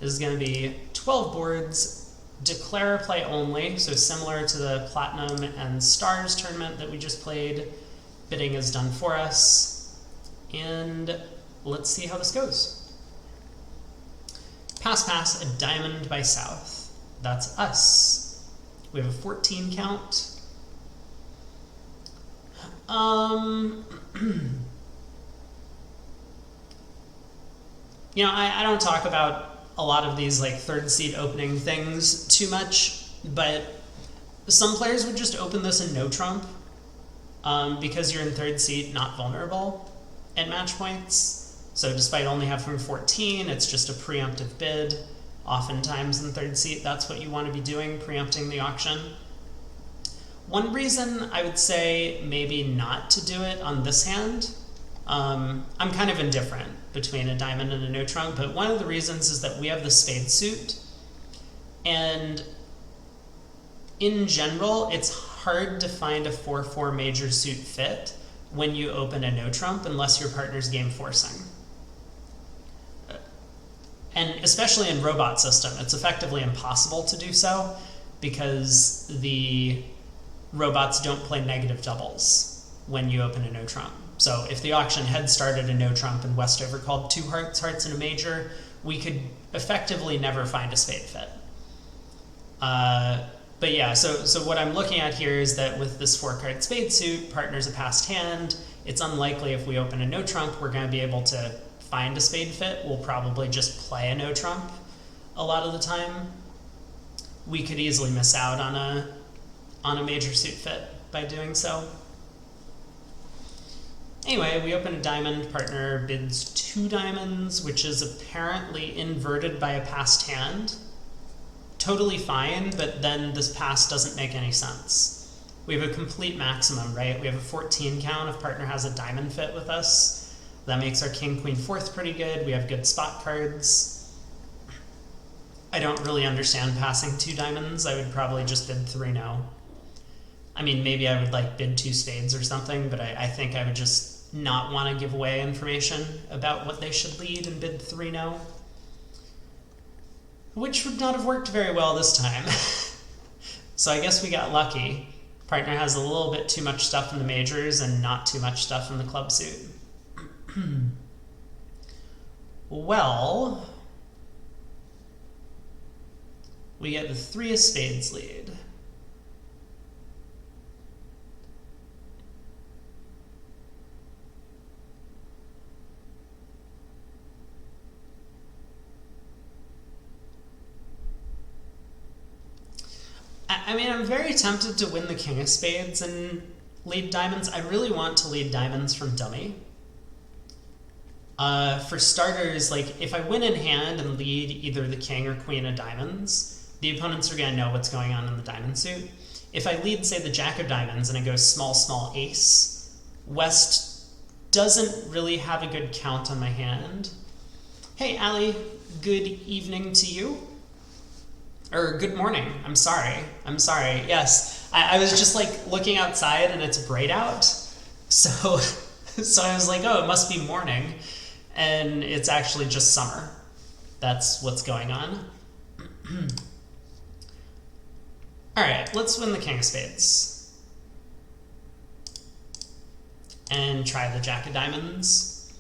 is going to be 12 boards, declare a play only, so similar to the Platinum and Stars tournament that we just played. Bidding is done for us, and let's see how this goes. Pass, a diamond by South. That's us. We have a 14 count. You know, I don't talk about a lot of these like third seat opening things too much, but some players would just open this in no trump because you're in third seat, not vulnerable at match points. So despite only having 14, it's just a preemptive bid. Oftentimes in third seat, that's what you want to be doing, preempting the auction. One reason I would say maybe not to do it on this hand, I'm kind of indifferent between a diamond and a no trump, but one of the reasons is that we have the spade suit, and in general, it's hard to find a 4-4 major suit fit when you open a no trump unless your partner's game forcing. And especially in robot system, it's effectively impossible to do so because the robots don't play negative doubles when you open a no trump. So if the auction had started a no trump and Westover called 2 hearts and a major, we could effectively never find a spade fit. But yeah, so what I'm looking at here is that with this 4-card spade suit, partner's a passed hand. It's unlikely if we open a no trump, we're going to be able to find a spade fit. We'll probably just play a no trump a lot of the time. We could easily miss out on a major suit fit by doing so. Anyway, we open a diamond, partner bids 2 diamonds, which is apparently inverted by a passed hand. Totally fine, but then this pass doesn't make any sense. We have a complete maximum, right? We have a 14 count if partner has a diamond fit with us. That makes our king, queen, fourth pretty good. We have good spot cards. I don't really understand passing 2 diamonds. I would probably just bid 3 no. I mean, maybe I would like bid 2 spades or something, but I think I would just not want to give away information about what they should lead and bid 3 no. Which would not have worked very well this time. So I guess we got lucky. Partner has a little bit too much stuff in the majors and not too much stuff in the club suit. Well, we get the 3 of spades lead. I mean, I'm very tempted to win the king of spades and lead diamonds. I really want to lead diamonds from dummy. For starters, like if I win in hand and lead either the king or queen of diamonds, the opponents are going to know what's going on in the diamond suit. If I lead, say, the jack of diamonds and it goes small, small ace, West doesn't really have a good count on my hand. Hey, Allie, good evening to you. Or good morning. I'm sorry. Yes, I was just like looking outside and it's bright out. So I was like, oh, it must be morning. And it's actually just summer. That's what's going on. All right, let's win the king of spades. And try the jack of diamonds.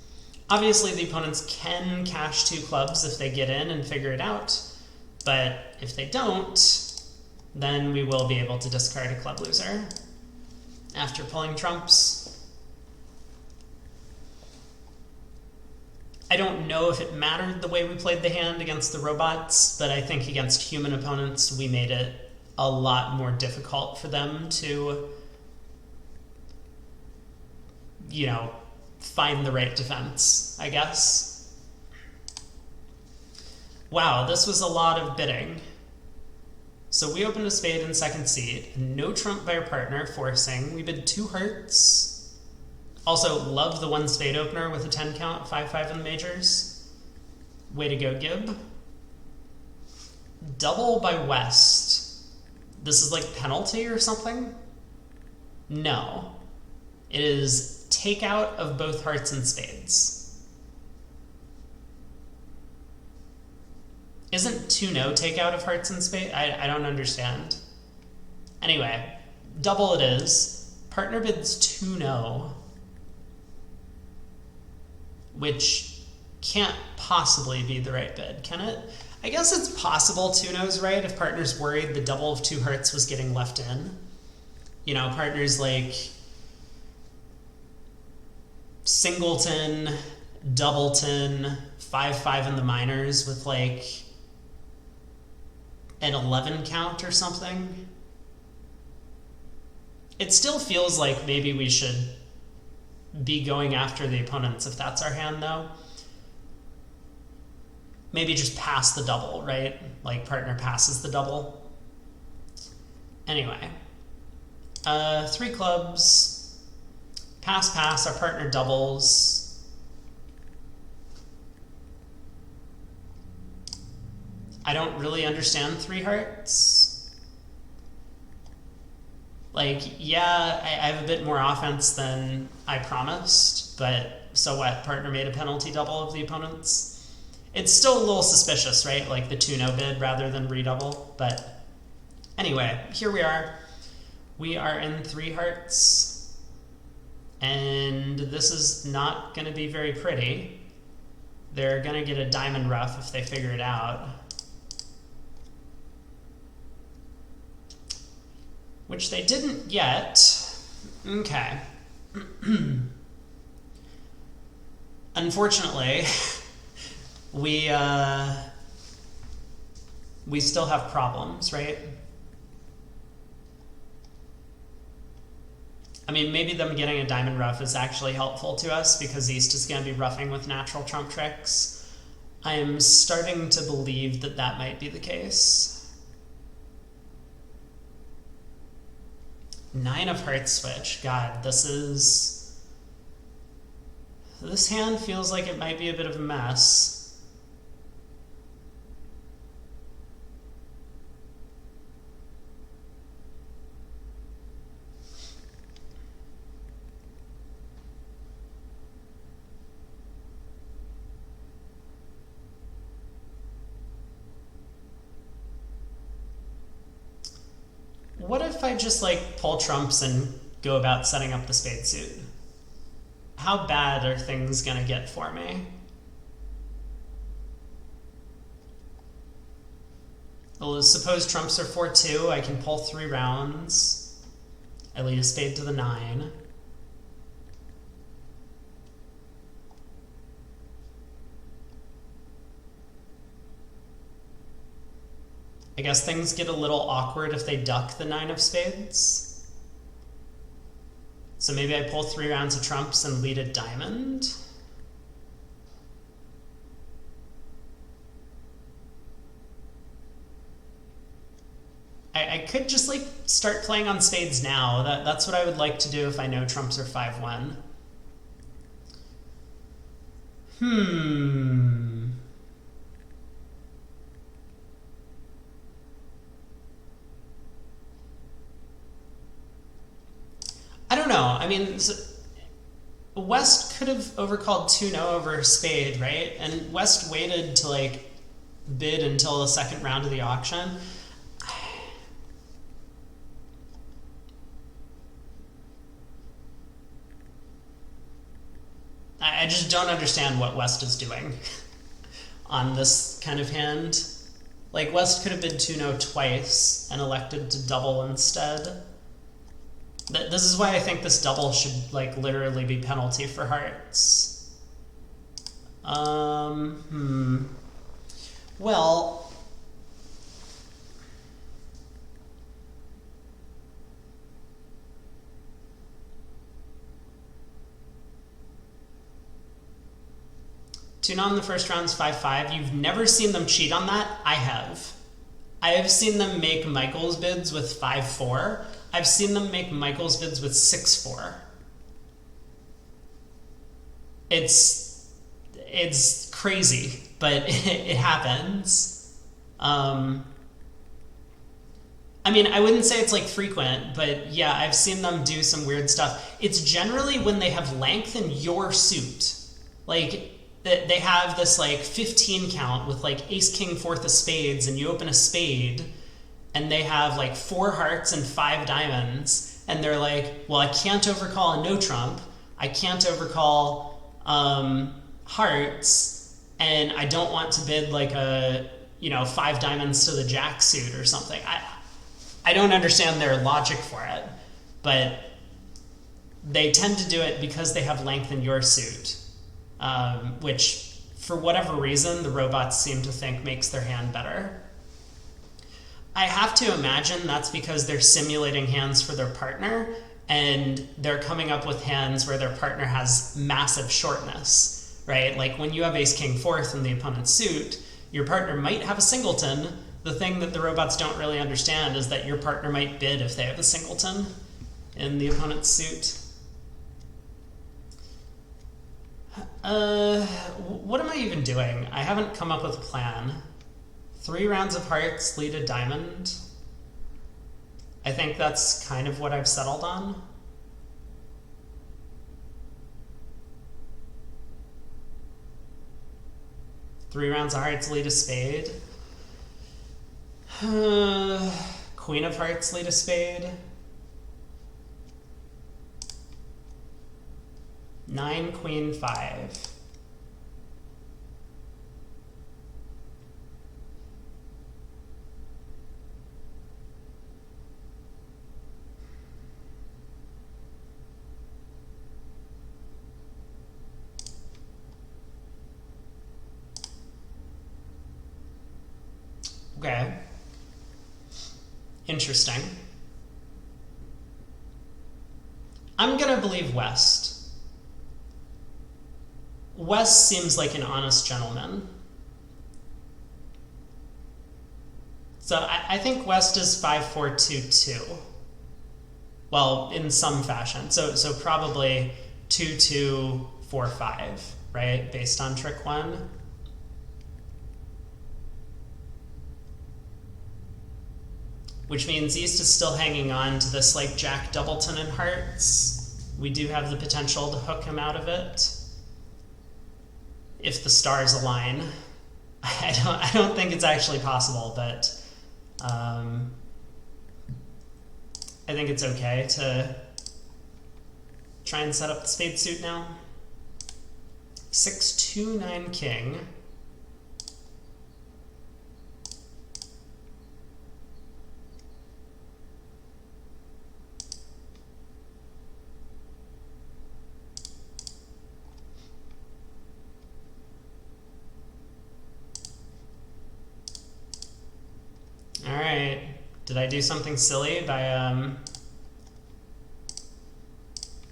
Obviously, the opponents can cash 2 clubs if they get in and figure it out. But if they don't, then we will be able to discard a club loser after pulling trumps. I don't know if it mattered the way we played the hand against the robots, but I think against human opponents, we made it a lot more difficult for them to, you know, find the right defense, I guess. Wow, this was a lot of bidding. So we opened a spade in second seat, no trump by our partner, forcing. We bid 2 hearts. Also, love the 1 spade opener with a 10 count, 5-5 in the majors. Way to go, Gib. Double by West. This is like penalty or something? No. It is takeout of both hearts and spades. Isn't 2-no takeout of hearts and spade? I don't understand. Anyway, double it is. Partner bids 2-no, which can't possibly be the right bid, can it? I guess it's possible 2-no's right if partner's worried the double of 2 hearts was getting left in. You know, partner's like singleton, doubleton, 5-5 in the minors with like an 11 count or something. It still feels like maybe we should be going after the opponents if that's our hand, though. Maybe just pass the double, right? Like partner passes the double. Anyway, 3 clubs, pass, our partner doubles. I don't really understand 3 hearts. Like, yeah, I have a bit more offense than I promised, but so what? Partner made a penalty double of the opponents. It's still a little suspicious, right? Like the 2-no bid rather than redouble. But anyway, here we are. We are in 3 hearts. And this is not going to be very pretty. They're going to get a diamond rough if they figure it out. Which they didn't yet. Okay. Unfortunately, we still have problems, right? I mean, maybe them getting a diamond rough is actually helpful to us because East is going to be roughing with natural trump tricks. I am starting to believe that that might be the case. 9 of hearts switch. God, this hand feels like it might be a bit of a mess. What if I just like pull trumps and go about setting up the spade suit? How bad are things gonna get for me? Well, suppose trumps are 4-2, I can pull 3 rounds. I lead a spade to the 9. I guess things get a little awkward if they duck the 9 of spades. So maybe I pull 3 rounds of trumps and lead a diamond. I could just like start playing on spades now. That's what I would like to do if I know trumps are 5-1. I don't know. I mean, West could have overcalled 2-no over spade, right? And West waited to like bid until the second round of the auction. I just don't understand what West is doing on this kind of hand. Like, West could have bid 2-no twice and elected to double instead. This is why I think this double should, like, literally be penalty for hearts. Well... Tune on the first round's 5-5. You've never seen them cheat on that? I have. I have seen them make Michael's bids with 5-4. I've seen them make Michael's bids with 6-4. It's crazy, but it happens. I mean, I wouldn't say it's like frequent, but yeah, I've seen them do some weird stuff. It's generally when they have length in your suit. Like, they have this like 15 count with like ace king fourth of spades, and you open a spade and they have like 4 hearts and 5 diamonds, and they're like, well, I can't overcall a no trump, I can't overcall hearts, and I don't want to bid like a 5 diamonds to the jack suit or something. I don't understand their logic for it, but they tend to do it because they have length in your suit, which for whatever reason the robots seem to think makes their hand better. I have to imagine that's because they're simulating hands for their partner, and they're coming up with hands where their partner has massive shortness, right? Like when you have ace king fourth in the opponent's suit, your partner might have a singleton. The thing that the robots don't really understand is that your partner might bid if they have a singleton in the opponent's suit. What am I even doing? I haven't come up with a plan. 3 rounds of hearts lead a diamond. I think that's kind of what I've settled on. Three rounds of hearts lead a spade. Queen of hearts lead a spade. 9, queen, 5. Okay. Interesting. I'm gonna believe West. West seems like an honest gentleman. So I think West is 5-4-2-2. Well, in some fashion. So probably 2-2-4-5, right? Based on trick 1. Which means East is still hanging on to this like Jack Doubleton in hearts. We do have the potential to hook him out of it if the stars align. I don't think it's actually possible, but I think it's okay to try and set up the spade suit now. 6-2-9 king. All right. Did I do something silly by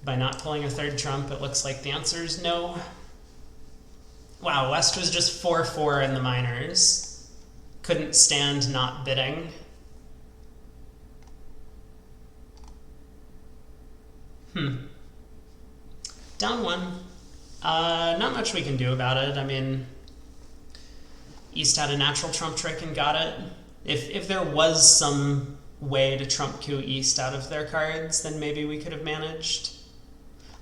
not pulling a third trump? It looks like the answer is no. Wow, West was just 4-4 in the minors. Couldn't stand not bidding. Down 1. Not much we can do about it. I mean, East had a natural trump trick and got it. If there was some way to trump coup East out of their cards, then maybe we could have managed.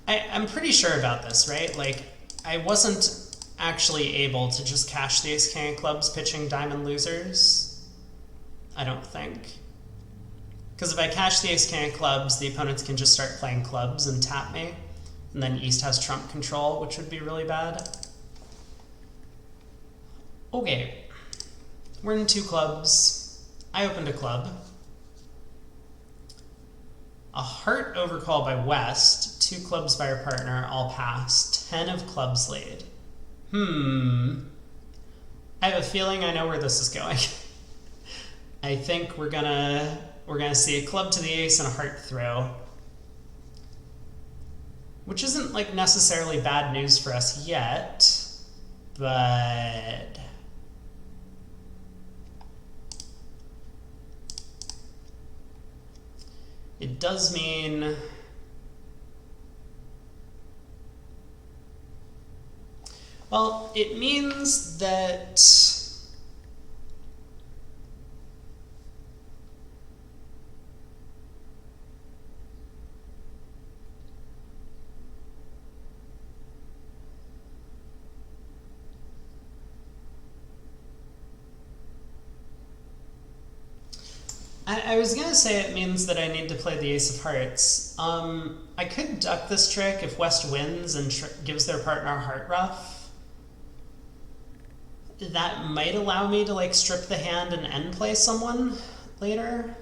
I'm pretty sure about this, right? Like, I wasn't actually able to just cash the ace king of clubs pitching diamond losers. I don't think. Because if I cash the ace king of clubs, the opponents can just start playing clubs and tap me. And then East has trump control, which would be really bad. Okay. We're in 2 clubs. I opened a club. A heart overcall by West. 2 clubs by our partner, all passed. 10 of clubs lead. I have a feeling I know where this is going. I think we're gonna see a club to the ace and a heart throw. Which isn't like necessarily bad news for us yet, but it does mean well, it means that I was gonna say it means that I need to play the Ace of Hearts. I could duck this trick if West wins and gives their partner Heart Ruff. That might allow me to like strip the hand and end play someone later.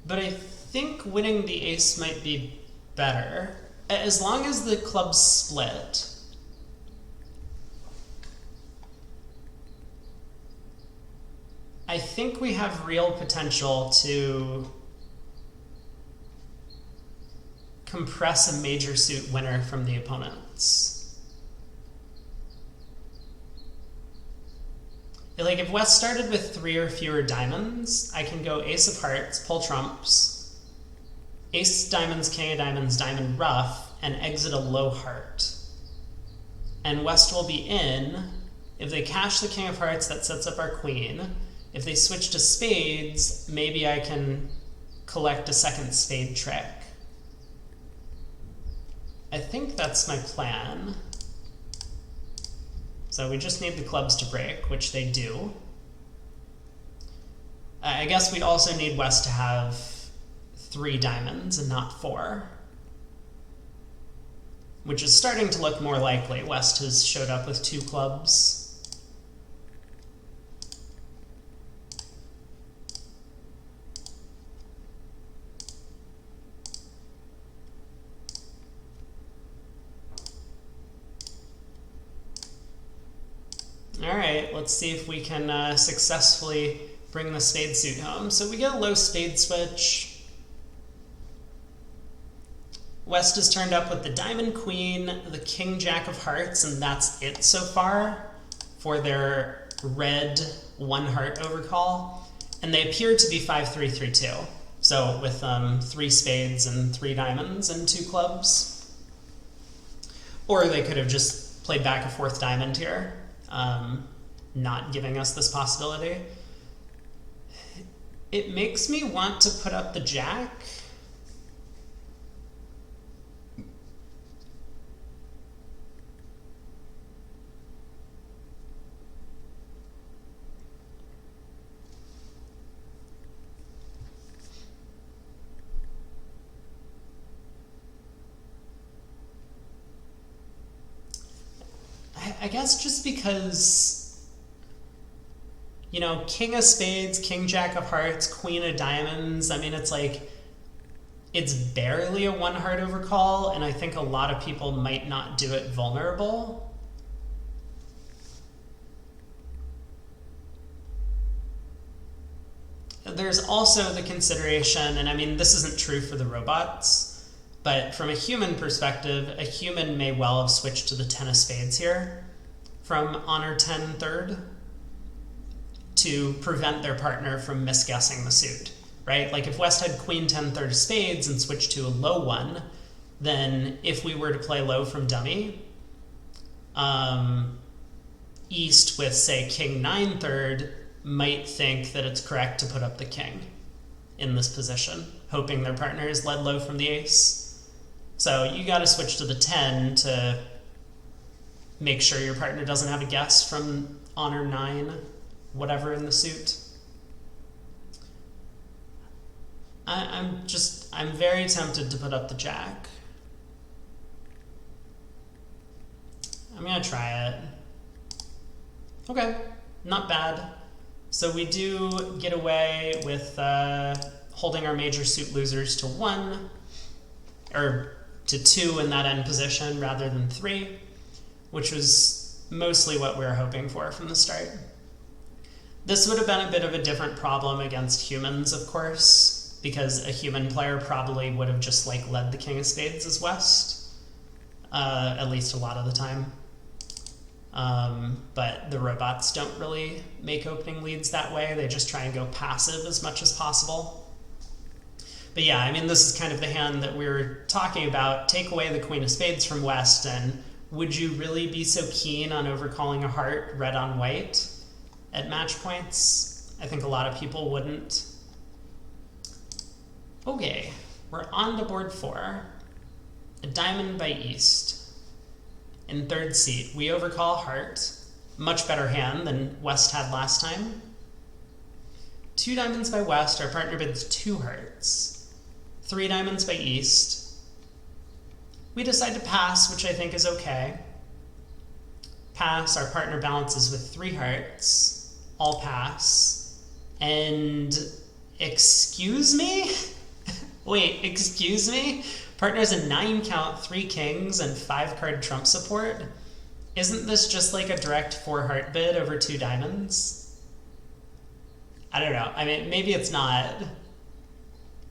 But I think winning the ace might be better, as long as the clubs split. I think we have real potential to compress a major suit winner from the opponents. Like if West started with 3 or fewer diamonds, I can go Ace of Hearts, pull trumps, Ace diamonds, King of diamonds, diamond ruff, and exit a low heart. And West will be in. If they cash the King of Hearts, that sets up our queen. If they switch to spades, maybe I can collect a second spade trick. I think that's my plan. So we just need the clubs to break, which they do. I guess we also need West to have 3 diamonds and not 4. Which is starting to look more likely. West has showed up with 2 clubs. All right, let's see if we can successfully bring the spade suit home. So we get a low spade switch. West is turned up with the diamond queen, the king jack of hearts, and that's it so far for their red 1 heart overcall. And they appear to be 5-3-3-2. So with 3 spades and 3 diamonds and 2 clubs. Or they could have just played back a 4th diamond here. Not giving us this possibility. It makes me want to put up the jack. I guess just because, you know, king of spades, king jack of hearts, queen of diamonds, I mean, it's like, it's barely a 1 heart overcall, and I think a lot of people might not do it vulnerable. There's also the consideration, and I mean, this isn't true for the robots, but from a human perspective, a human may well have switched to the 10 of spades here from honor 10 third to prevent their partner from misguessing the suit, right? Like if West had queen 10 third of spades and switched to a low 1, then if we were to play low from dummy, East with, say, king 9 third might think that it's correct to put up the king in this position, hoping their partner is led low from the ace. So you got to switch to the 10 to make sure your partner doesn't have a guess from honor 9, whatever in the suit. I'm very tempted to put up the jack. I'm gonna try it. Okay, not bad. So we do get away with holding our major suit losers to 1, or to 2 in that end position rather than 3, which was mostly what we were hoping for from the start. This would have been a bit of a different problem against humans, of course, because a human player probably would have just like led the king of spades as West, at least a lot of the time. But the robots don't really make opening leads that way. They just try and go passive as much as possible. But yeah, I mean, this is kind of the hand that we were talking about. Take away the queen of spades from West, and would you really be so keen on overcalling a heart red on white at match points? I think a lot of people wouldn't. Okay, We're on to board 4. A diamond by East. In 3rd seat, we overcall Heart. Much better hand than West had last time. 2 diamonds by West, our partner bids 2 hearts. 3 diamonds by East. We decide to pass, which I think is okay. Pass, our partner balances with 3 hearts. All pass. And excuse me? Wait, excuse me? Partner's a 9 count, 3 kings, and 5 card trump support. Isn't this just like a direct 4 heart bid over 2 diamonds? I don't know. I mean, maybe it's not.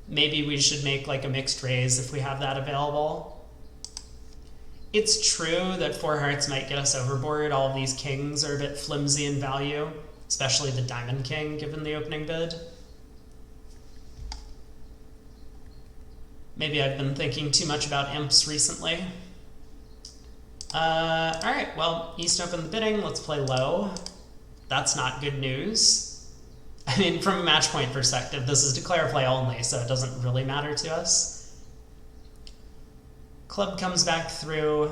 Maybe we should make like a mixed raise if we have that available. It's true that 4 hearts might get us overboard. All of these kings are a bit flimsy in value, especially the diamond king given the opening bid. Maybe I've been thinking too much about imps recently. Alright, well, East opened the bidding. Let's play low. That's not good news. I mean, from a match point perspective, this is declare play only, so it doesn't really matter to us. Club comes back through.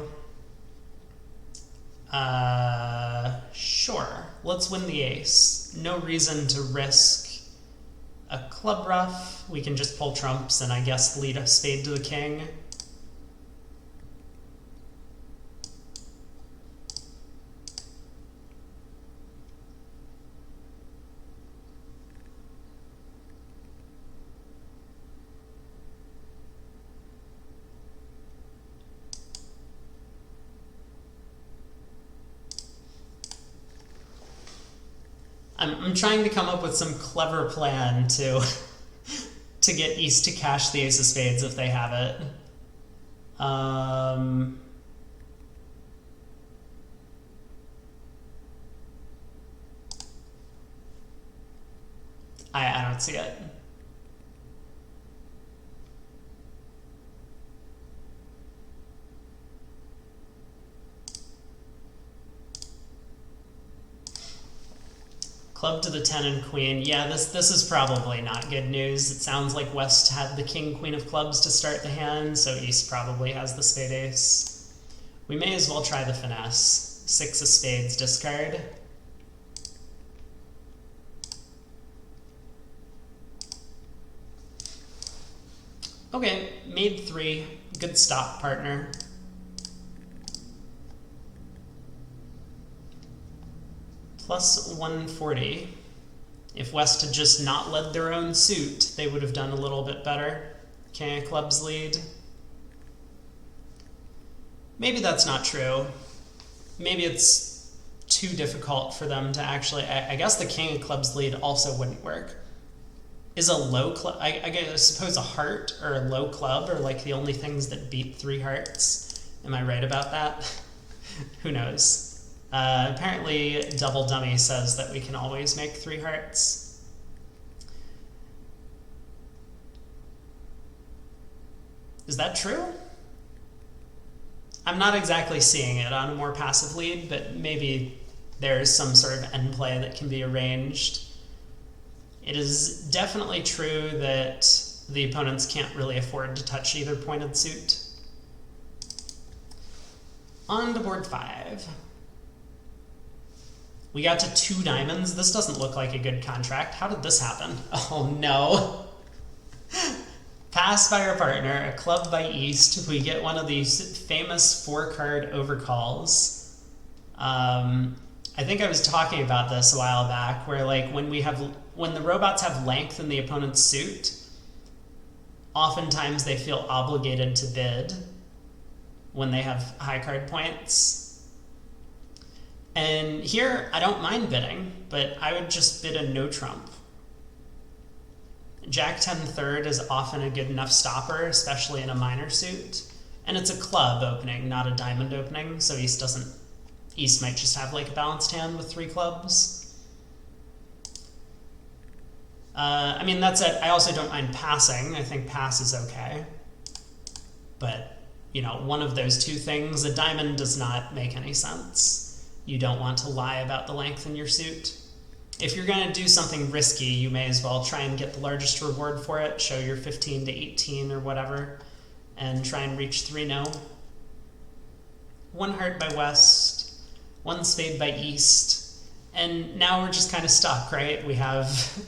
Sure. Let's win the ace. No reason to risk a club ruff. We can just pull trumps and I guess lead a spade to the king. I'm trying to come up with some clever plan to get East to cash the ace of spades if they have it. I don't see it. Club to the 10 and queen. Yeah, this is probably not good news. It sounds like West had the king, queen of clubs to start the hand, so East probably has the spade ace. We may as well try the finesse. 6 of spades, discard. Okay, made 3. Good stop, partner. Plus 140. If West had just not led their own suit, they would have done a little bit better. King of clubs lead. Maybe that's not true. Maybe it's too difficult for them to actually... I guess the king of clubs lead also wouldn't work. Is a low club... I suppose a heart or a low club are like the only things that beat 3 hearts. Am I right about that? Who knows? Apparently, Double Dummy says that we can always make 3 hearts. Is that true? I'm not exactly seeing it on a more passive lead, but maybe there's some sort of end play that can be arranged. It is definitely true that the opponents can't really afford to touch either pointed suit. On to board 5. We got to 2 diamonds. This doesn't look like a good contract. How did this happen? Oh no. Pass by our partner, a club by East. We get one of these famous 4-card overcalls. I think I was talking about this a while back, where like when the robots have length in the opponent's suit, oftentimes they feel obligated to bid when they have high card points. And here, I don't mind bidding, but I would just bid a no trump. Jack 10 third is often a good enough stopper, especially in a minor suit. And it's a club opening, not a diamond opening, so East might just have like a balanced hand with 3 clubs. I mean, that's it. I also don't mind passing. I think pass is okay. But, you know, one of those 2 things, a diamond does not make any sense. You don't want to lie about the length in your suit. if you're going to do something risky, you may as well try and get the largest reward for it, show your 15 to 18 or whatever, and try and reach 3-0. 1 heart by west, 1 spade by east, and now we're just kind of stuck, right? We have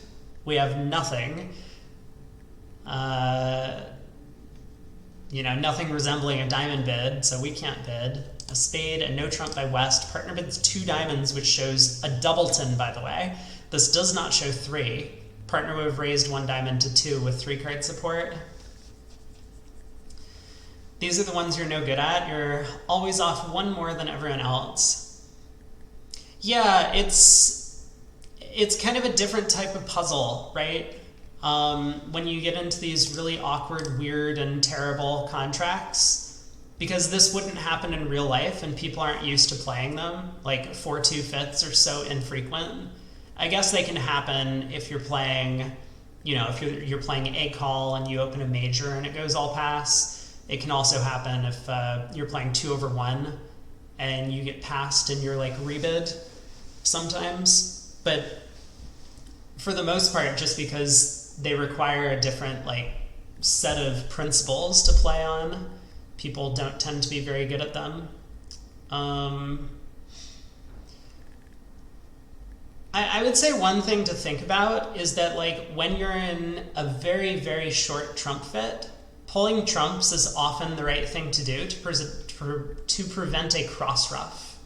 nothing. Nothing resembling a diamond bid, so we can't bid. A spade and no trump by west. Partner bids 2 diamonds, which shows a doubleton, by the way. This does not show 3. Partner would have raised 1 diamond to 2 with 3-card support. These are the ones you're no good at. You're always off 1 more than everyone else. Yeah, it's kind of a different type of puzzle, right? When you get into these really awkward, weird, and terrible contracts, because this wouldn't happen in real life and people aren't used to playing them, like 4-2 fifths are so infrequent. I guess they can happen if you're playing, if you're playing a call and you open a major and it goes all pass. It can also happen if you're playing 2/1 and you get passed and you're like rebid sometimes. But for the most part, just because they require a different set of principles to play on, people don't tend to be very good at them. I would say one thing to think about is that when you're in a very, very short trump fit, pulling trumps is often the right thing to do to prevent a cross ruff.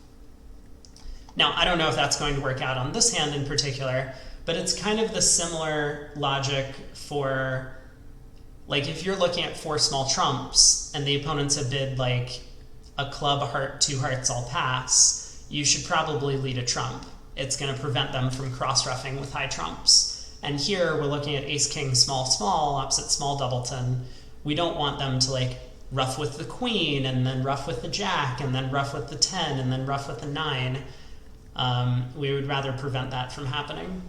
Now, I don't know if that's going to work out on this hand in particular, but it's kind of the similar logic for if you're looking at 4 small trumps and the opponents have bid a club, a heart, 2 hearts, all pass, you should probably lead a trump. It's going to prevent them from cross-ruffing with high trumps. And here we're looking at ace, king, small, small, opposite small doubleton. We don't want them to ruff with the queen and then ruff with the jack and then ruff with the 10 and then ruff with the 9. We would rather prevent that from happening.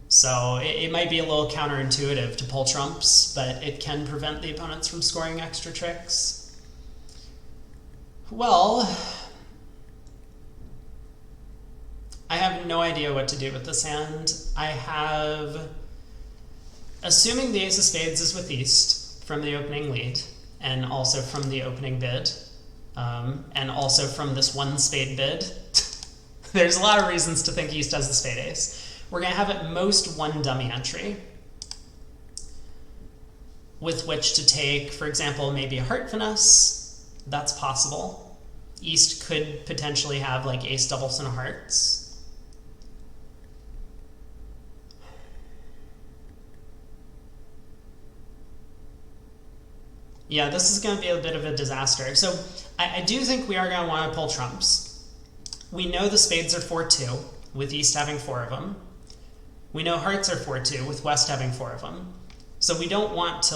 So it might be a little counterintuitive to pull trumps, but it can prevent the opponents from scoring extra tricks. Well, I have no idea what to do with this hand. Assuming the ace of spades is with east from the opening lead, and also from the opening bid, and also from this 1 spade bid. There's a lot of reasons to think east has the spade ace. We're going to have at most 1 dummy entry with which to take, for example, maybe a heart finesse. That's possible. East could potentially have ace doubleton of hearts. Yeah, this is going to be a bit of a disaster. So I do think we are going to want to pull trumps. We know the spades are 4-2, with east having 4 of them. We know hearts are 4-2, with west having 4 of them. So we don't want to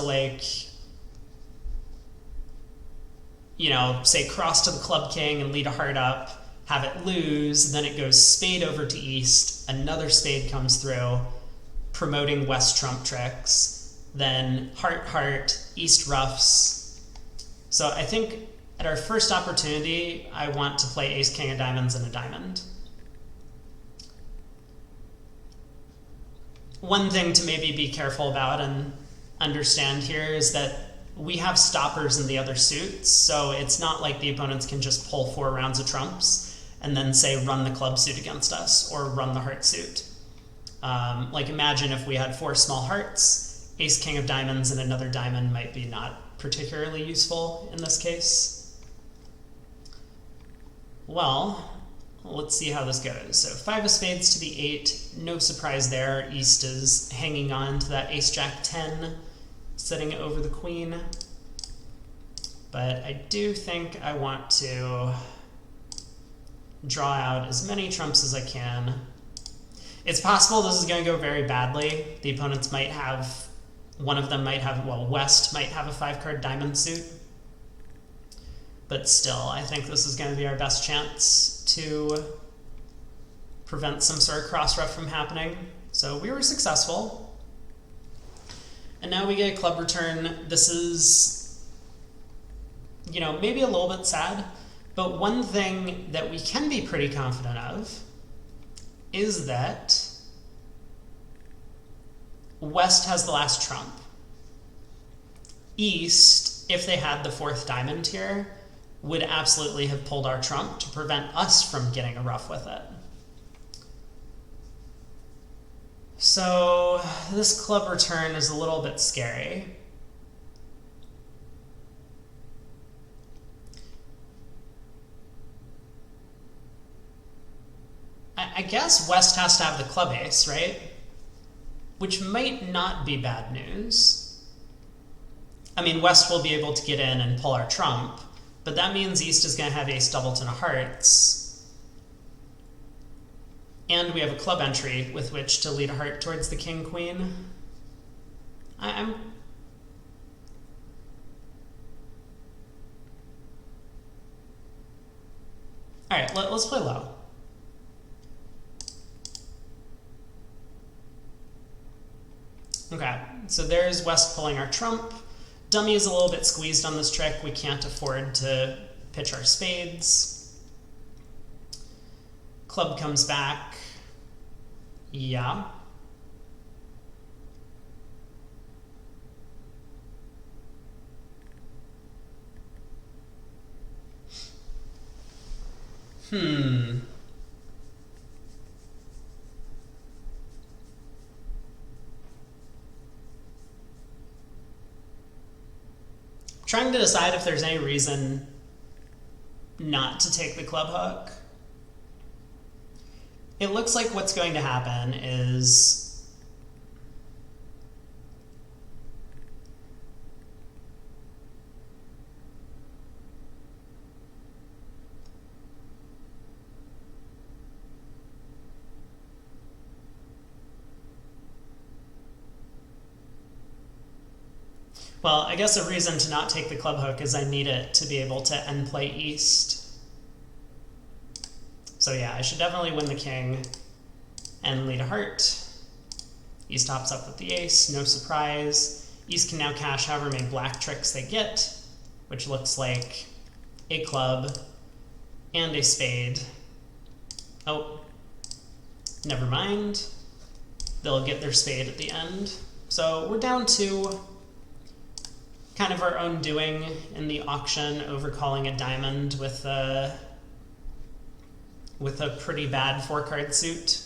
say cross to the club king and lead a heart up, have it lose, then it goes spade over to east, another spade comes through, promoting west trump tricks, then heart, heart, east ruffs. So I think at our first opportunity, I want to play ace, king of diamonds and a diamond. One thing to maybe be careful about and understand here is that we have stoppers in the other suits, so it's not like the opponents can just pull 4 rounds of trumps and then say run the club suit against us or run the heart suit. Imagine if we had 4 small hearts, ace, king of diamonds, and another diamond might be not particularly useful in this case. Well, let's see how this goes. So 5 of spades to the 8, no surprise there. East is hanging on to that ace, jack, 10, sitting over the queen. But I do think I want to draw out as many trumps as I can. It's possible this is going to go very badly. The opponents might have, one of them might have, west might have a 5-card diamond suit. But still, I think this is going to be our best chance to prevent some sort of cross-ruff from happening. So we were successful. And now we get a club return. This is, maybe a little bit sad, but one thing that we can be pretty confident of is that West has the last trump. East, if they had the fourth diamond here, would absolutely have pulled our trump to prevent us from getting a ruff with it. So this club return is a little bit scary. I guess West has to have the club ace, right? Which might not be bad news. I mean, West will be able to get in and pull our trump, but that means East is going to have ace doubleton of hearts. And we have a club entry with which to lead a heart towards the king queen. All right, let's play low. Okay, so there's West pulling our trump. Dummy is a little bit squeezed on this trick. We can't afford to pitch our spades. Club comes back. Yeah. Trying to decide if there's any reason not to take the club hook. It looks like what's going to happen is well, I guess a reason to not take the club hook is I need it to be able to end play East. So yeah, I should definitely win the king and lead a heart. East tops up with the ace, no surprise. East can now cash however many black tricks they get, which looks like a club and a spade. Oh, never mind. They'll get their spade at the end. So we're down to kind of our own doing in the auction, overcalling a diamond with a pretty bad 4-card suit,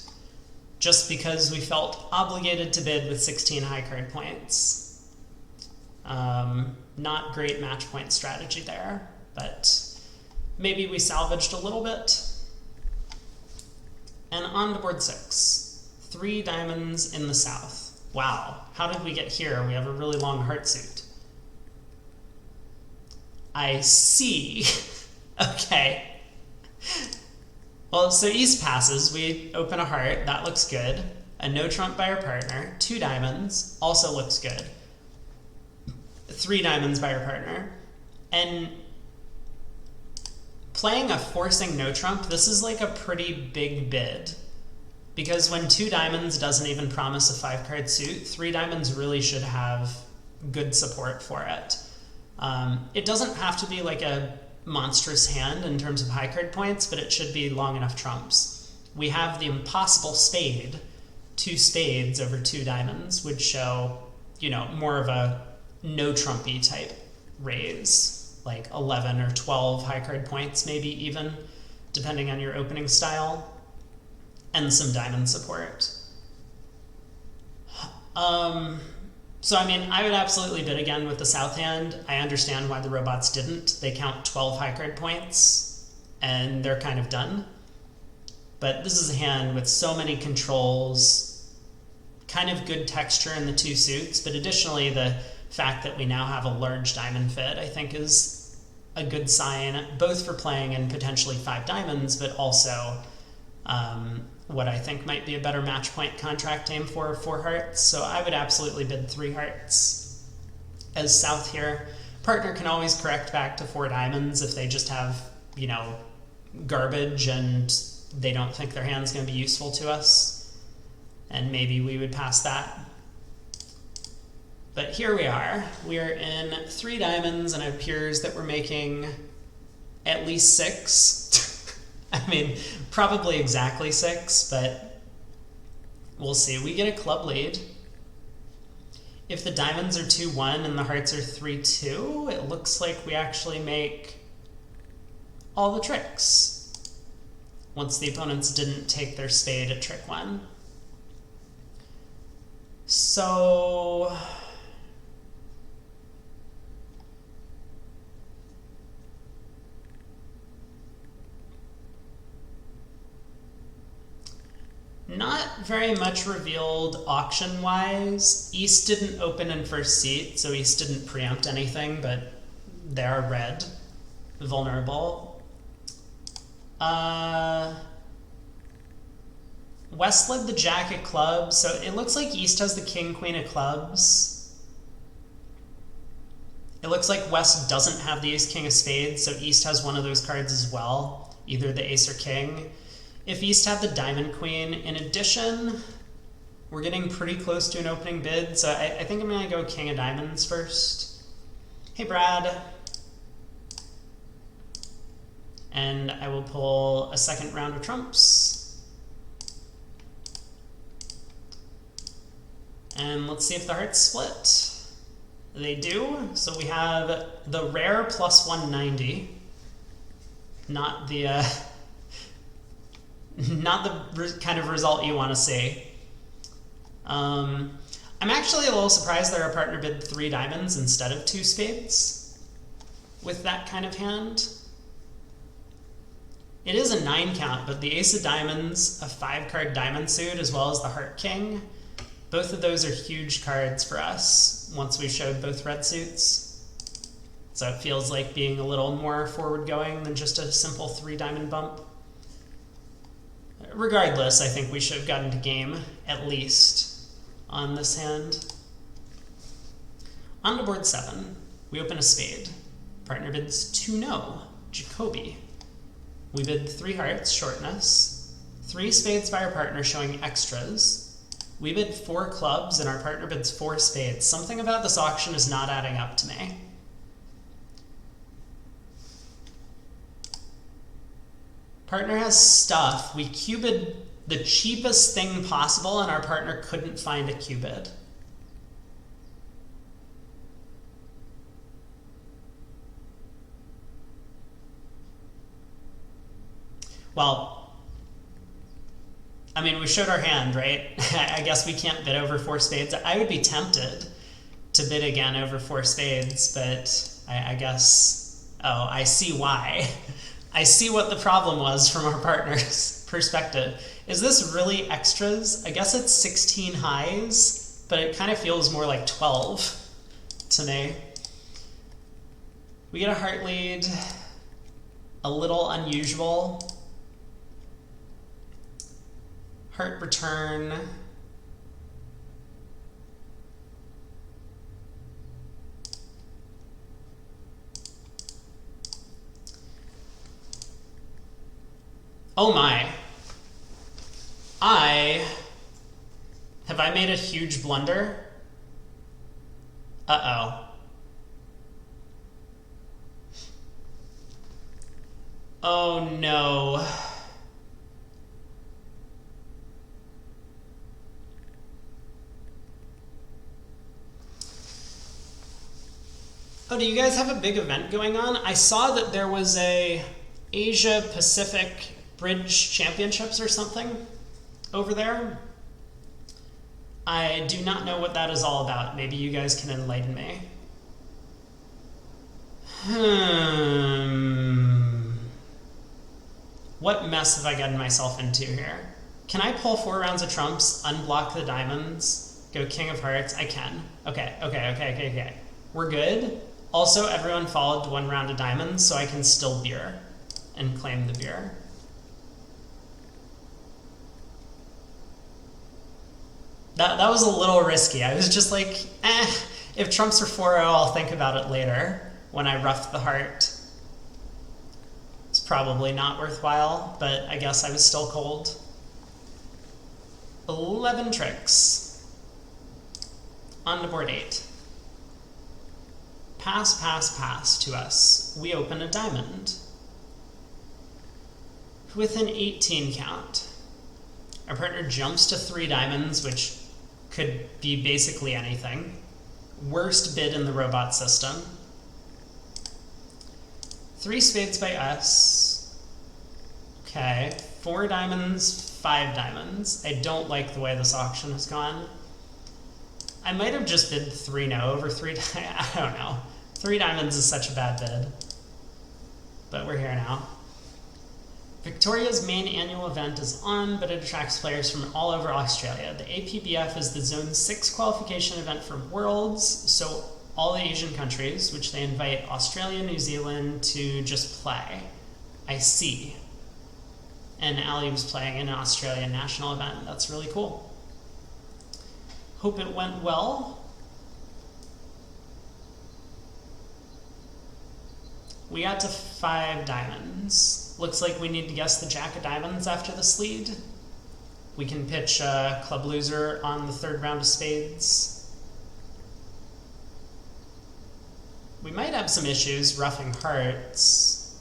just because we felt obligated to bid with 16 high card points. Not great match point strategy there, but maybe we salvaged a little bit. And on to board 6. 3 diamonds in the south. Wow, how did we get here? We have a really long heart suit. I see. Okay. Well, so East passes. We open a heart. That looks good. A no trump by our partner. 2 diamonds. Also looks good. 3 diamonds by our partner. And playing a forcing no trump, this is like a pretty big bid. Because when 2 diamonds doesn't even promise a 5-card suit, 3 diamonds really should have good support for it. It doesn't have to be like a monstrous hand in terms of high card points, but it should be long enough trumps. We have the impossible spade. 2 spades over 2 diamonds would show, more of a no trumpy type raise, like 11 or 12 high card points, maybe even, depending on your opening style, and some diamond support. So, I mean, I would absolutely bid again with the south hand. I understand why the robots didn't. They count 12 high card points, and they're kind of done. But this is a hand with so many controls, kind of good texture in the 2 suits, but additionally the fact that we now have a large diamond fit, I think, is a good sign, both for playing in potentially 5 diamonds, but also what I think might be a better match point contract aim for 4 hearts. So I would absolutely bid 3 hearts as south here. Partner can always correct back to 4 diamonds if they just have, garbage and they don't think their hand's going to be useful to us. And maybe we would pass that. But here we are. We are in 3 diamonds, and it appears that we're making at least 6. I mean, probably exactly 6, but We'll see. We get a club lead. If the diamonds are 2-1 and the hearts are 3-2, it looks like we actually make all the tricks once the opponents didn't take their spade at trick 1. So not very much revealed auction-wise. East didn't open in first seat, so East didn't preempt anything, but they are red, vulnerable. West led the jack of clubs, so it looks like East has the king, queen of clubs. It looks like West doesn't have the ace, king of spades, so East has one of those cards as well, either the ace or king. If East have the diamond queen, in addition, we're getting pretty close to an opening bid, so I think I'm going to go king of diamonds first. Hey, Brad. And I will pull a second round of trumps. And let's see if the hearts split. They do. So we have the rare plus 190. Not the kind of result you want to see. I'm actually a little surprised that our partner bid 3 diamonds instead of 2 spades with that kind of hand. It is a 9 count, but the ace of diamonds, a 5-card diamond suit, as well as the heart king, both of those are huge cards for us once we showed both red suits. So it feels like being a little more forward-going than just a simple 3-diamond bump. Regardless, I think we should have gotten to game, at least, on this hand. On to board 7, we open a spade. Partner bids 2-no, Jacoby. We bid 3 hearts, shortness, 3 spades by our partner showing extras. We bid 4 clubs and our partner bids 4 spades. Something about this auction is not adding up to me. Partner has stuff. We cubed the cheapest thing possible and our partner couldn't find a cubed. Well, I mean, we showed our hand, right? I guess we can't bid over 4 spades. I would be tempted to bid again over 4 spades, but I guess, oh, I see why. I see what the problem was from our partner's perspective. Is this really extras? I guess it's 16 highs, but it kind of feels more like 12 to me. We get a heart lead, a little unusual. Heart return. Oh my. Have I made a huge blunder? Uh-oh. Oh no. Oh, do you guys have a big event going on? I saw that there was a Asia Pacific Bridge Championships or something over there. I do not know what that is all about. Maybe you guys can enlighten me. What mess have I gotten myself into here? Can I pull 4 rounds of trumps, unblock the diamonds, go king of hearts? I can. Okay. We're good. Also, everyone followed 1 round of diamonds, so I can still beer and claim the beer. That was a little risky. I was just like, if trumps are 4-0, I'll think about it later when I roughed the heart. It's probably not worthwhile, but I guess I was still cold. 11 tricks. On to board 8. Pass to us. We open a diamond with an 18 count. Our partner jumps to 3 diamonds, which could be basically anything. Worst bid in the robot system. 3 spades by us. Okay, 4 diamonds, 5 diamonds. I don't like the way this auction has gone. I might have just bid 3 no over 3 I don't know. 3 diamonds is such a bad bid. But we're here now. Victoria's main annual event is on, but it attracts players from all over Australia. The APBF is the Zone 6 qualification event for Worlds, so all the Asian countries, which they invite Australia, New Zealand to just play. I see. And Ali was playing in an Australian national event. That's really cool. Hope it went well. We got to 5 diamonds. Looks like we need to guess the jack of diamonds after this lead. We can pitch club loser on the 3rd round of spades. We might have some issues roughing hearts,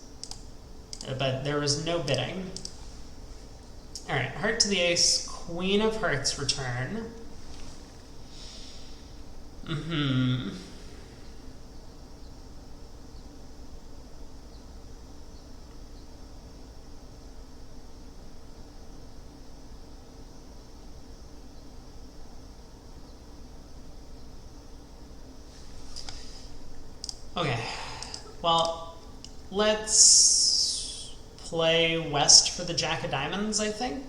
but there was no bidding. All right, heart to the ace, queen of hearts return. Okay, well, let's play West for the jack of diamonds, I think.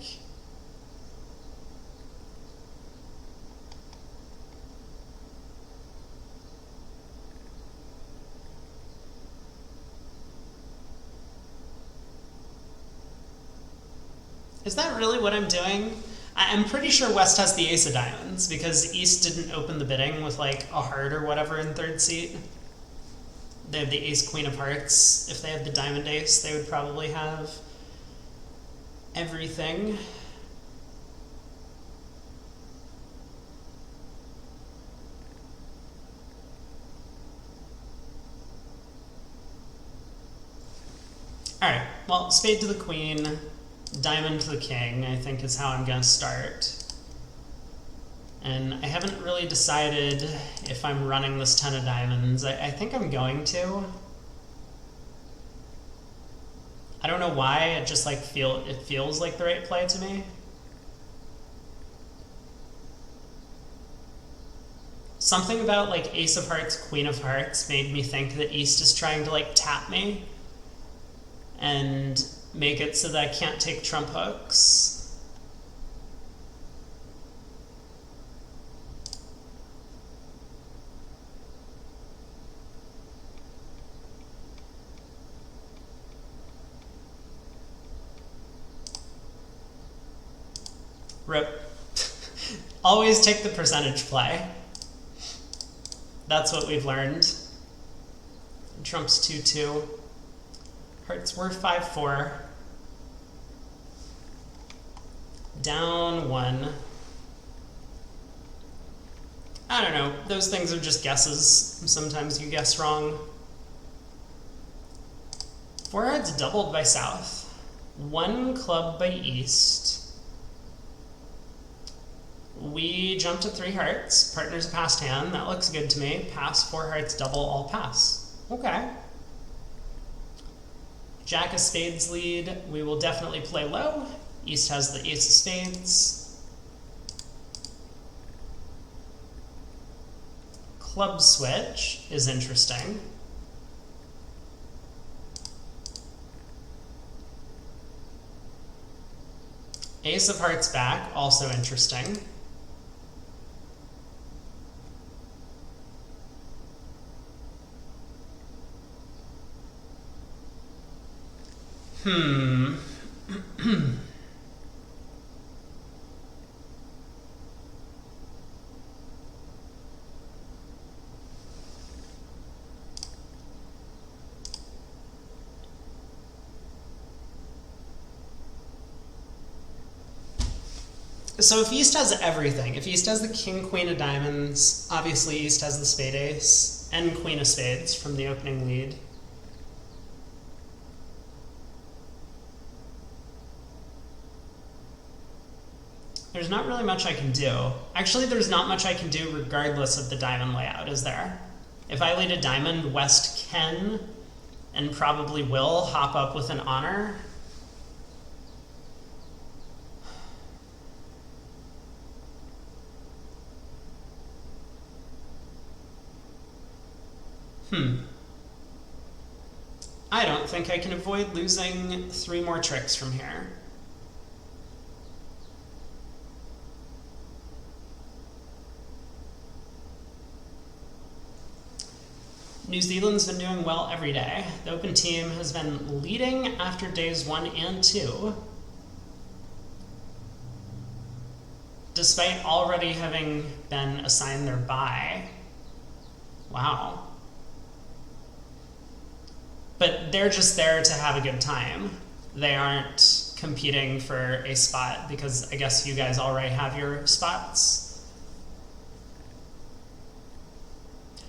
Is that really what I'm doing? I'm pretty sure West has the ace of diamonds because East didn't open the bidding with like a heart or whatever in 3rd seat. They have the ace queen of hearts. If they had the diamond ace, they would probably have everything. All right, well, spade to the queen, diamond to the king, I think is how I'm gonna start. And I haven't really decided if I'm running this 10 of diamonds. I think I'm going to. I don't know why, it just like it feels like the right play to me. Something about like ace of hearts, queen of hearts made me think that East is trying to like tap me and make it so that I can't take trump hooks. Rip. Always take the percentage play. That's what we've learned. Trump's 2-2. Hearts were 5-4. Down 1. I don't know. Those things are just guesses. Sometimes you guess wrong. 4 hearts doubled by South. 1 club by East. We jumped to 3 hearts. Partner's a passed hand. That looks good to me. Pass, 4 hearts, double, all pass. Okay. Jack of spades lead. We will definitely play low. East has the ace of spades. Club switch is interesting. Ace of hearts back, also interesting. So if East has everything, if East has the king, queen of diamonds, obviously East has the spade ace, and queen of spades from the opening lead. There's not really much I can do. Actually, there's not much I can do regardless of the diamond layout, is there? If I lead a diamond, West can, and probably will, hop up with an honor. I don't think I can avoid losing 3 more tricks from here. New Zealand's been doing well every day. The Open team has been leading after days 1 and 2, despite already having been assigned their bye. Wow. But they're just there to have a good time. They aren't competing for a spot because I guess you guys already have your spots.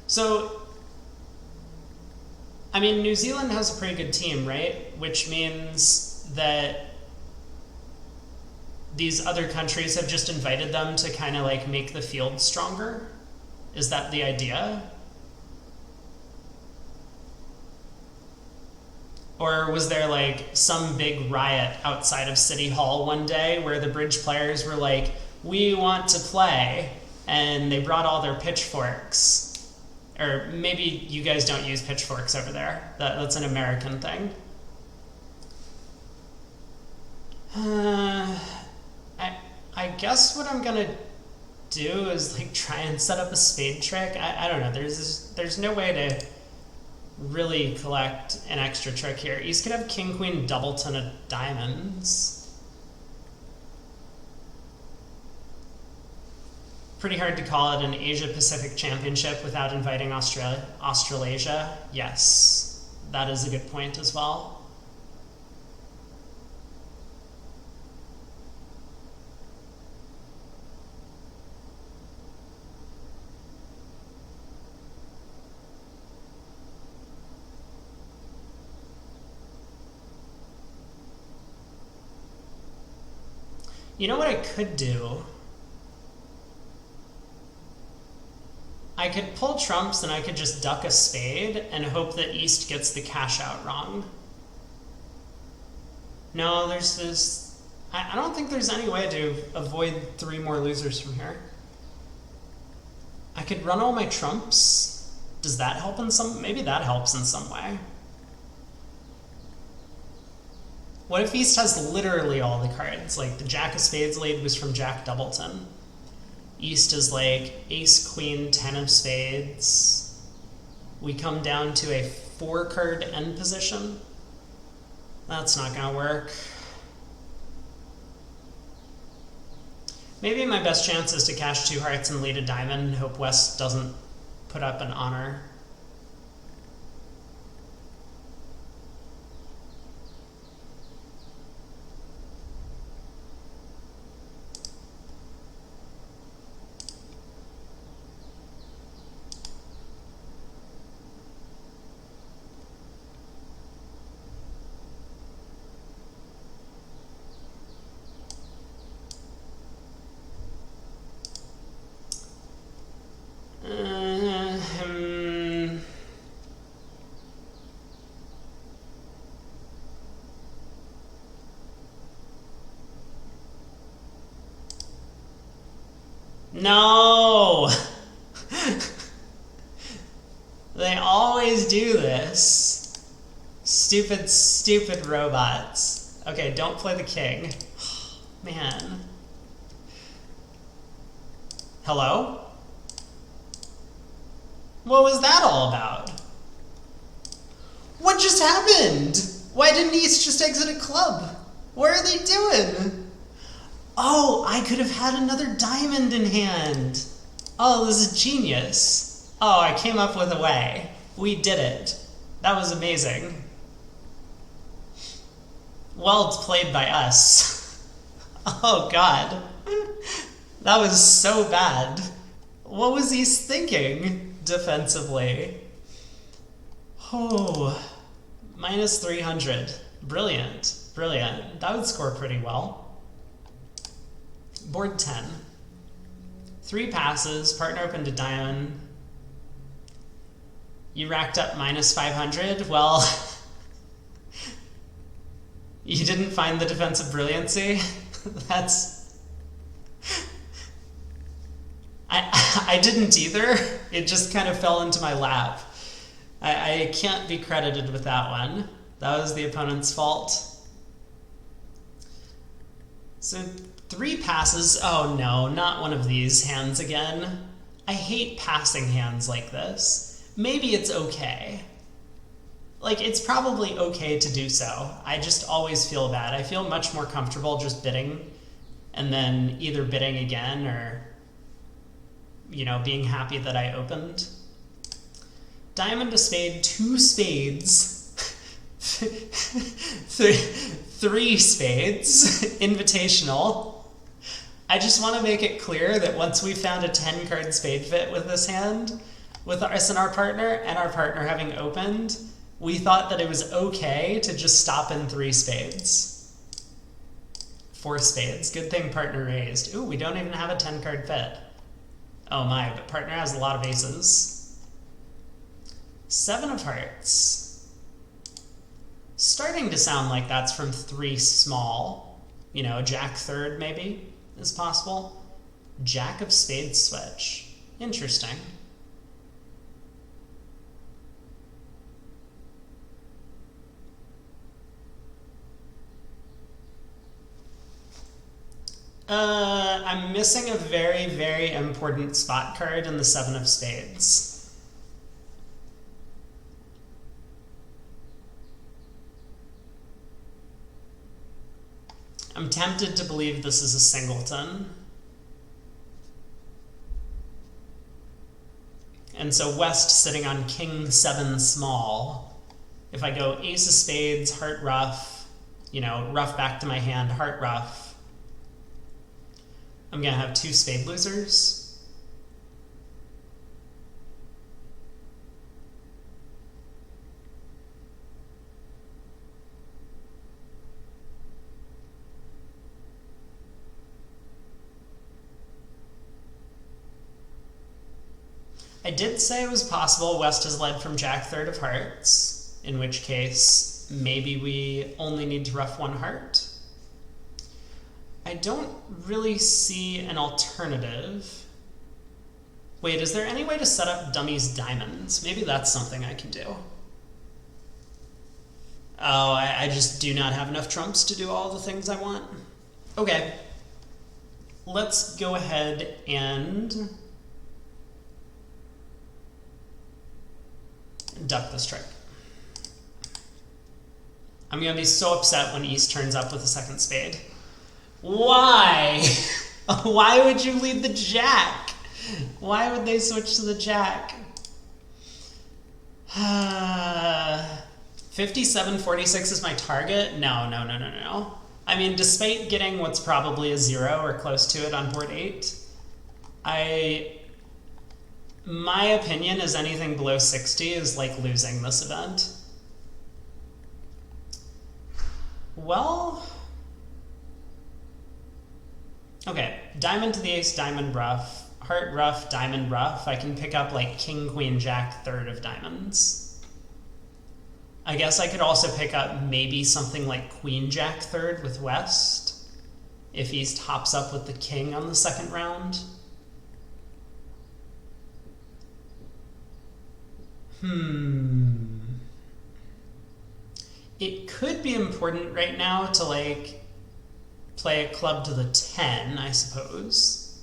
So, I mean, New Zealand has a pretty good team, right? Which means that these other countries have just invited them to kind of like make the field stronger. Is that the idea? Or was there like some big riot outside of City Hall one day where the bridge players were like, we want to play, and they brought all their pitchforks? Or maybe you guys don't use pitchforks over there. That's an American thing. I guess what I'm gonna do is like try and set up a spade trick. I don't know. There's no way to really collect an extra trick here. East could have king queen doubleton of diamonds. Pretty hard to call it an Asia Pacific Championship without inviting Australasia. Yes, that is a good point as well. You know what I could do? I could pull trumps and I could just duck a spade and hope that East gets the cash out wrong. No, there's this... I don't think there's any way to avoid 3 more losers from here. I could run all my trumps. Does that help in some... Maybe that helps in some way. What if East has literally all the cards? Like the Jack of Spades lead was from Jack Doubleton. East is like Ace, Queen, 10 of Spades. We come down to a 4-card end position. That's not gonna work. Maybe my best chance is to cash 2 hearts and lead a diamond and hope West doesn't put up an honor. No! They always do this. Stupid, stupid robots. Okay, don't play the king. Man. Hello? What was that all about? What just happened? Why didn't East just exit a club? What are they doing? Oh, I could have had another diamond in hand. Oh, this is genius. Oh, I came up with a way. We did it. That was amazing. Well played by us. Oh, God. That was so bad. What was he thinking defensively? Oh, minus 300. Brilliant. Brilliant. That would score pretty well. Board 10. 3 passes, partner opened a diamond. You racked up minus 500. Well, you didn't find the defensive brilliancy. That's... I didn't either. It just kind of fell into my lap. I can't be credited with that one. That was the opponent's fault. So 3 passes. Oh no, not one of these hands again. I hate passing hands like this. Maybe it's okay. Like, it's probably okay to do so. I just always feel bad. I feel much more comfortable just bidding and then either bidding again or, you know, being happy that I opened. Diamond to spade, 2 spades, 3 spades, invitational. I just want to make it clear that once we found a 10-card spade fit with this hand, with us and our partner having opened, we thought that it was okay to just stop in 3 spades. 4 spades. Good thing partner raised. Ooh, we don't even have a 10-card fit. Oh my, but partner has a lot of aces. 7 of hearts. Starting to sound like that's from 3 small. You know, jack third maybe is possible. Jack of spades switch. Interesting. I'm missing a very, very important spot card in the 7 of spades. I'm tempted to believe this is a singleton. And so West sitting on king 7 small. If I go ace of spades, heart ruff, you know, ruff back to my hand, heart ruff, I'm going to have 2 spade losers. I did say it was possible West has led from jack third of hearts, in which case maybe we only need to ruff 1 heart. I don't really see an alternative. Wait, is there any way to set up dummies diamonds? Maybe that's something I can do. Oh, I just do not have enough trumps to do all the things I want. Okay. Let's go ahead and duck this trick. I'm going to be so upset when East turns up with a 2nd spade. Why? Why would you lead the jack? Why would they switch to the jack? 57-46 is my target? No. I mean, despite getting what's probably a 0 or close to it on board 8, my opinion is anything below 60 is like losing this event. Well... Okay, diamond to the ace, diamond ruff, heart ruff, diamond ruff. I can pick up like king, queen, jack, third of diamonds. I guess I could also pick up maybe something like queen, jack, third with West, if East hops up with the king on the 2nd round. It could be important right now to like play a club to the 10, I suppose.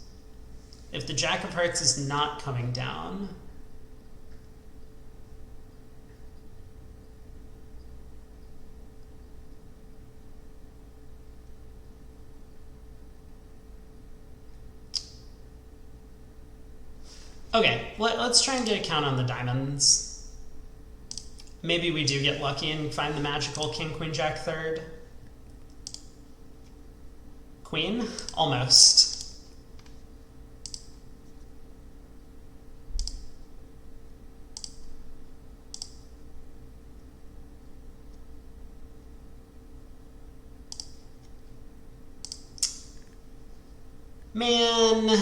If the jack of hearts is not coming down. Okay, let's try and get a count on the diamonds. Maybe we do get lucky and find the magical king, queen, jack, third. Queen? Almost. Man,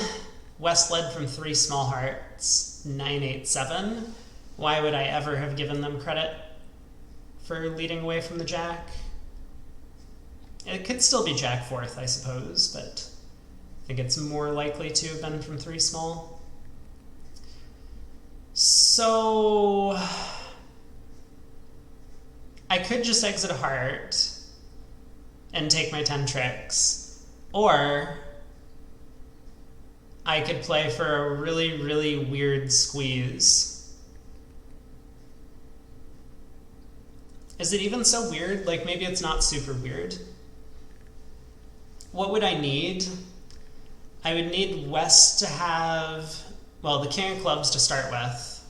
West led from 3 small hearts, 9-8-7. Why would I ever have given them credit for leading away from the jack? It could still be jack fourth, I suppose, but I think it's more likely to have been from 3 small. So I could just exit a heart and take my 10 tricks, or I could play for a really, really weird squeeze. Is it even so weird? Like, maybe it's not super weird. What would I need? I would need West to have, well, the king of clubs to start with,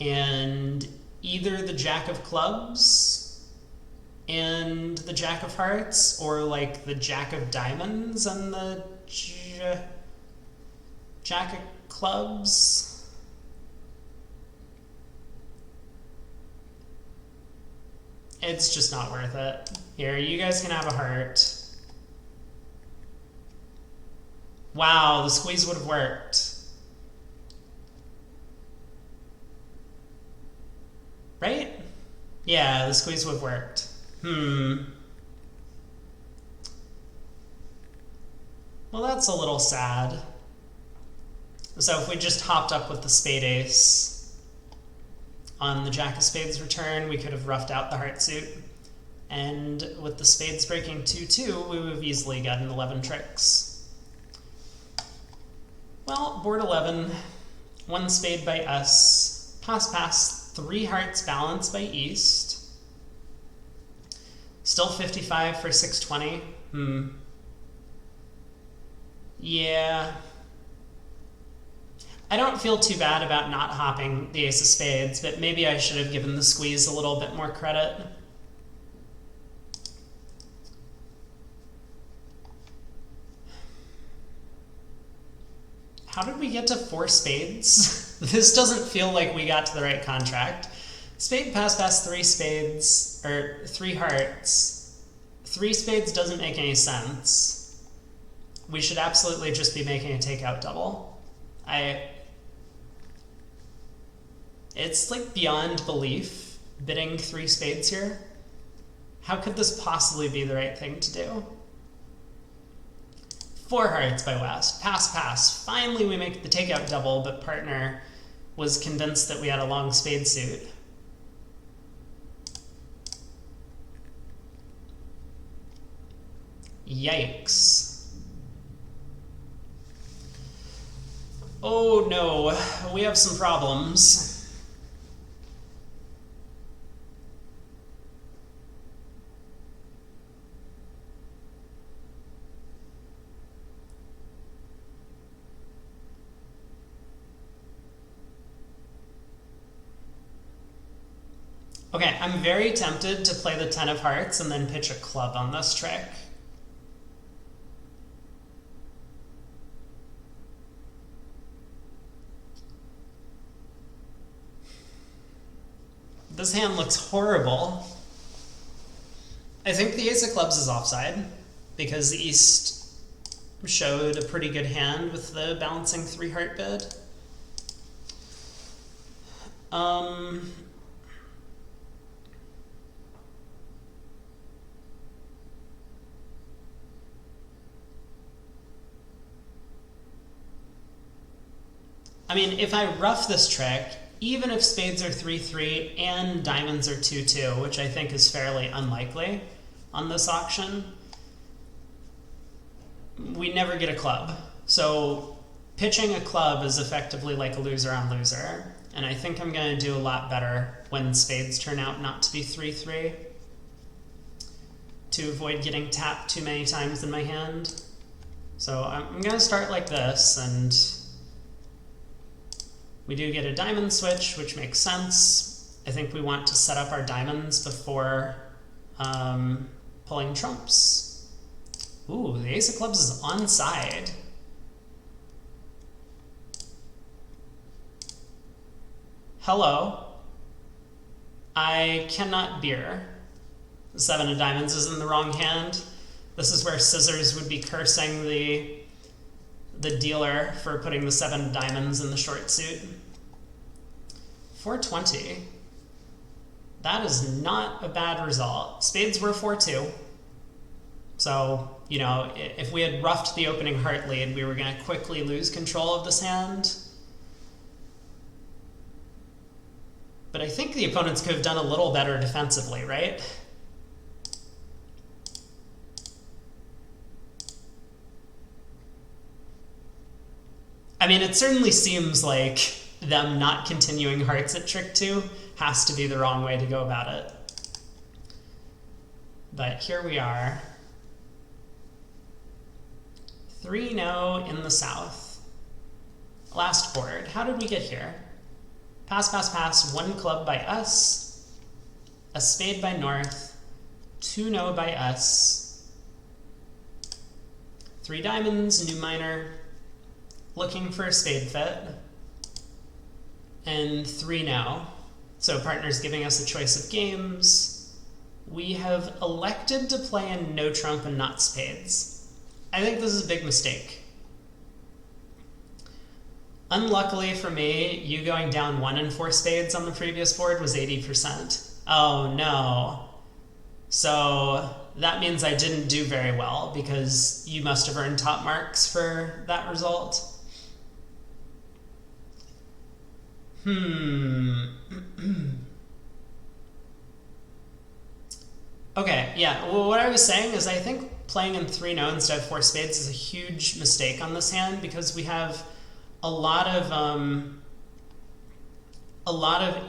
and either the jack of clubs and the jack of hearts, or like the jack of diamonds and the jack of clubs. It's just not worth it. Here, you guys can have a heart. Wow, the squeeze would have worked. Right? Yeah, the squeeze would have worked. Well, that's a little sad. So if we just hopped up with the spade ace on the jack of spades return, we could have roughed out the heart suit. And with the spades breaking 2-2, we would have easily gotten 11 tricks. Well, board 11, 1 spade by us, pass, 3 hearts balance by East. Still 55 for 620. Yeah. I don't feel too bad about not hopping the ace of spades, but maybe I should have given the squeeze a little bit more credit. How did we get to 4 spades? This doesn't feel like we got to the right contract. Spade, pass, 3 spades, or 3 hearts. 3 spades doesn't make any sense. We should absolutely just be making a takeout double. It's like beyond belief, bidding 3 spades here. How could this possibly be the right thing to do? 4 hearts by West, pass. Finally we make the takeout double, but partner was convinced that we had a long spade suit. Yikes. Oh no, we have some problems. Okay, I'm very tempted to play the 10 of hearts and then pitch a club on this trick. This hand looks horrible. I think the ace of clubs is offside because the East showed a pretty good hand with the balancing 3 heart bid. I mean, if I rough this trick, even if spades are 3-3 and diamonds are 2-2, which I think is fairly unlikely on this auction, we never get a club. So pitching a club is effectively like a loser on loser, and I think I'm going to do a lot better when spades turn out not to be 3-3 to avoid getting tapped too many times in my hand. So I'm going to start like this, and we do get a diamond switch, which makes sense. I think we want to set up our diamonds before pulling trumps. Ooh, the ace of clubs is onside. Hello. I cannot beer. The 7 of diamonds is in the wrong hand. This is where scissors would be cursing the dealer for putting the 7 diamonds in the short suit. 420. That is not a bad result. Spades were 4-2. So, you know, if we had roughed the opening heart lead, we were going to quickly lose control of this hand. But I think the opponents could have done a little better defensively, right? I mean, it certainly seems like them not continuing hearts at trick 2 has to be the wrong way to go about it. But here we are. 3-0 in the south. Last board. How did we get here? Pass, pass, pass. 1 club by us. A spade by north. 2-0 by us. 3 diamonds, new minor. Looking for a spade fit. And 3-0. So partner's giving us a choice of games. We have elected to play in no trump and not spades. I think this is a big mistake. Unluckily for me, you going down 1 and 4 spades on the previous board was 80%. Oh no. So that means I didn't do very well because you must have earned top marks for that result. Okay, yeah, well, what I was saying is I think playing in 3-0 instead of 4 spades is a huge mistake on this hand because we have a lot of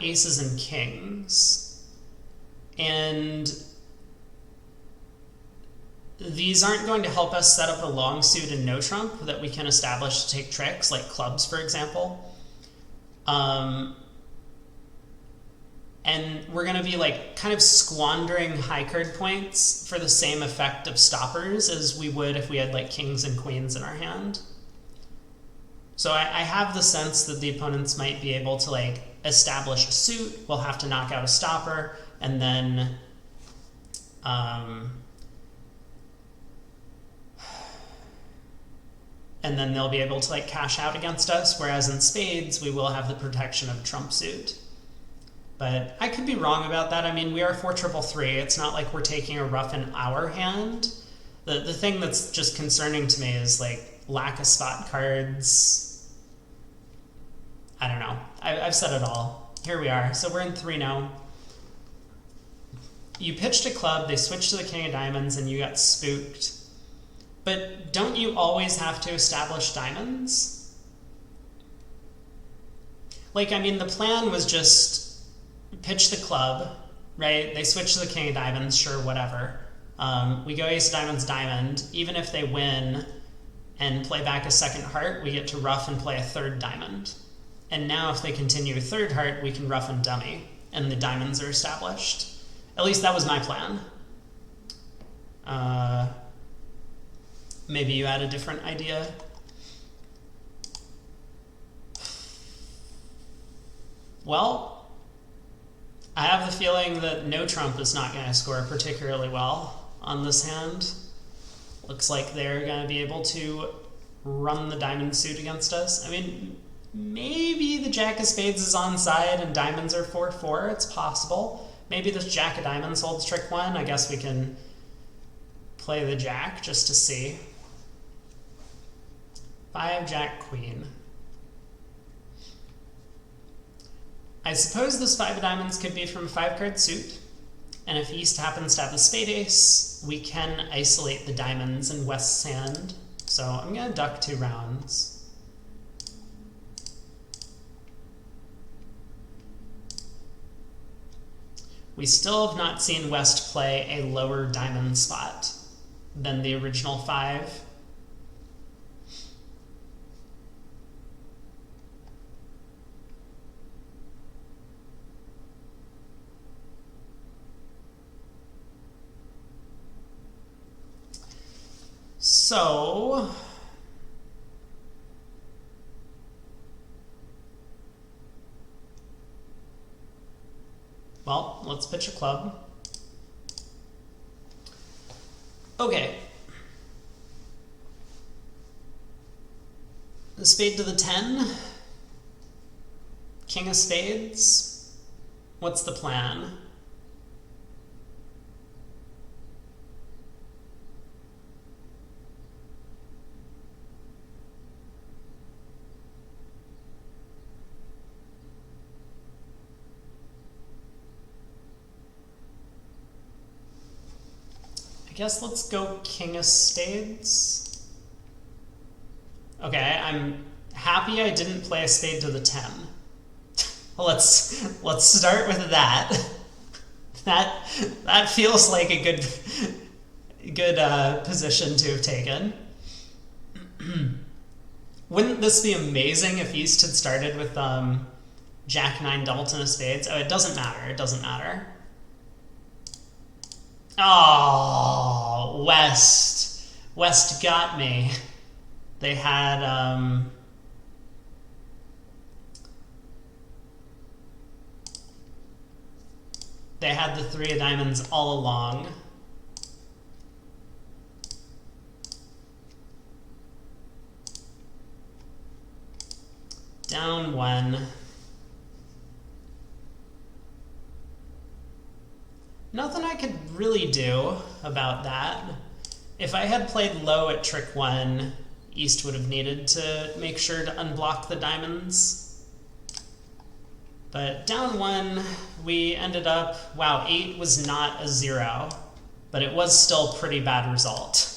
aces and kings, and these aren't going to help us set up a long suit and no trump that we can establish to take tricks, like clubs, for example. And we're going to be like kind of squandering high card points for the same effect of stoppers as we would if we had like kings and queens in our hand. So I have the sense that the opponents might be able to like establish a suit, we'll have to knock out a stopper, and then they'll be able to like cash out against us, whereas in spades we will have the protection of a trump suit. But I could be wrong about that. I mean, we are 4-3-3. It's not like we're taking a rough in our hand. The thing that's just concerning to me is like lack of spot cards. I don't know. I've said it all. Here we are. So we're in 3-0. You pitched a club, they switched to the king of diamonds, and you got spooked. But don't you always have to establish diamonds? Like, I mean, the plan was just pitch the club, right? They switch to the king of diamonds, sure, whatever. We go ace of diamonds, diamond. Even if they win and play back a second heart, we get to rough and play a third diamond. And now if they continue a third heart, we can rough and dummy, and the diamonds are established. At least that was my plan. Maybe you had a different idea. Well, I have the feeling that no trump is not going to score particularly well on this hand. Looks like they're going to be able to run the diamond suit against us. I mean, maybe the jack of spades is on side and diamonds are 4-4. It's possible. Maybe this jack of diamonds holds trick 1. I guess we can play the jack just to see. 5, jack, queen. I suppose this 5 of diamonds could be from a 5-card suit, and if East happens to have a spade ace, we can isolate the diamonds in West's hand. So I'm going to duck 2 rounds. We still have not seen West play a lower diamond spot than the original 5. So, well, let's pitch a club. Okay, spade to the 10. King of spades. What's the plan? I guess let's go king of spades. Okay, I'm happy I didn't play a spade to the 10. Let's start with that. That feels like a good position to have taken. Wouldn't this be amazing if East had started with Jack 9 double 10 of spades? Oh, it doesn't matter. It doesn't matter. Oh, West got me. They had the 3 of diamonds all along. Down 1. Nothing I could really do about that. If I had played low at trick 1, East would have needed to make sure to unblock the diamonds. But down 1, we ended up, wow, 8 was not a 0, but it was still a pretty bad result.